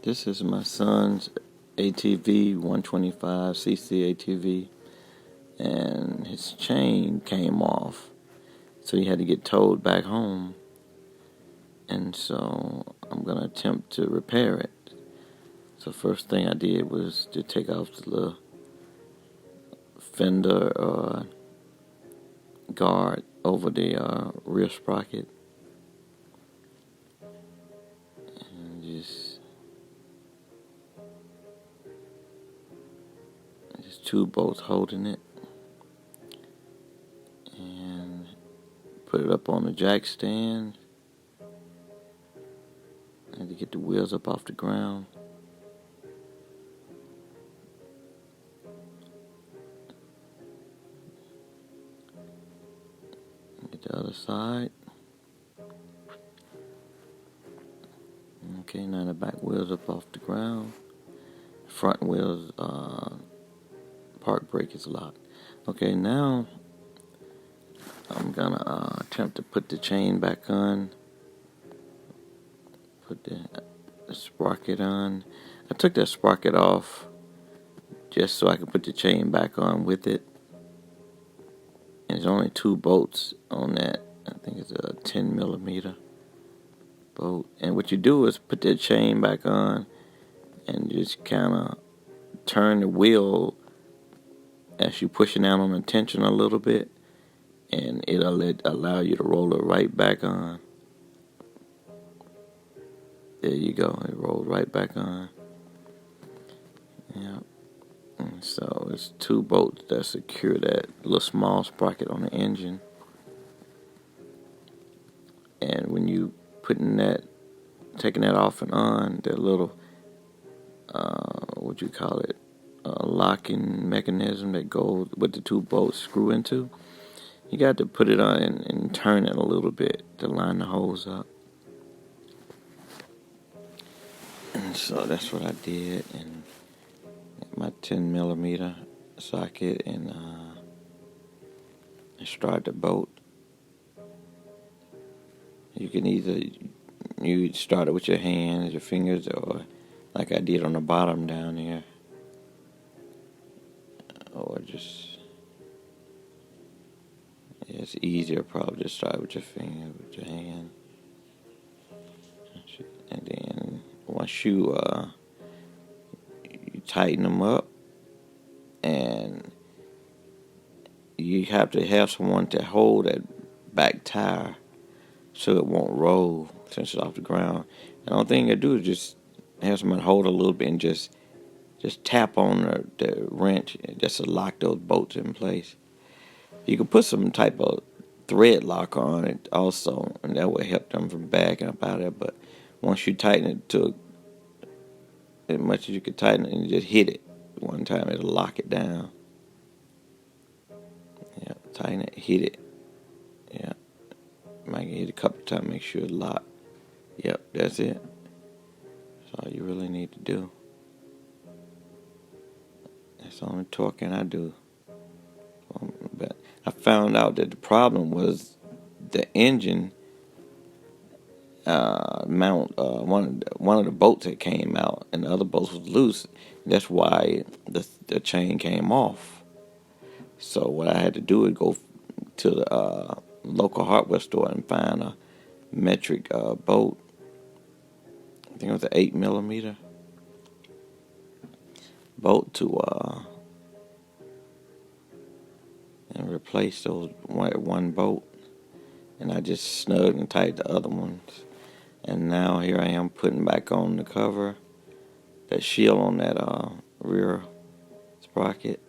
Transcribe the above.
This is my son's ATV, 125cc ATV, and his chain came off, so he had to get towed back home. And so I'm going to attempt to repair it. So first thing I did was to take off the little fender or guard over the rear sprocket, and just two bolts holding it, and put it up on the jack stand. I had to get the wheels up off the ground. Get the other side. Okay, now the back wheels up off the ground. Front wheels, park brake is locked. Okay, now I'm gonna attempt to put the chain back on. Put the sprocket on. I took that sprocket off just so I could put the chain back on with it. And there's only two bolts on that. I think it's a 10 millimeter bolt. And what you do is put the chain back on and just kind of turn the wheel as you're pushing down on the tension a little bit, and it'll allow you to roll it right back on. There you go. It rolled right back on. Yeah. And so it's two bolts that secure that little small sprocket on the engine. And when you taking that off and on, that little, locking mechanism that goes with the two bolts screw into, you got to put it on and turn it a little bit to line the holes up. And so that's what I did, and my 10 millimeter socket, and start the bolt. You can either start it with your hands, your fingers, or like I did on the bottom down here, or just, it's easier probably to start with your finger, with your hand, and then once you tighten them up, and you have to have someone to hold that back tire so it won't roll since it's off the ground. And the only thing you do is just have someone hold a little bit and just tap on the wrench just to lock those bolts in place. You can put some type of thread lock on it also, and that will help them from backing up out of it. But once you tighten it to as much as you can tighten it, and just hit it one time, it'll lock it down. Yeah, tighten it, hit it. Yeah, might hit it a couple of times, make sure it's locked. Yep, that's it. That's all you really need to do. That's the only torquing I do. But I found out that the problem was the engine mount. One of the bolts that came out, and the other bolts was loose. That's why the chain came off. So what I had to do is go to the local hardware store and find a metric bolt. I think it was an 8 millimeter bolt to and replace those one bolt. And I just snugged and tightened the other ones. And now here I am putting back on the cover, that shield on that rear sprocket.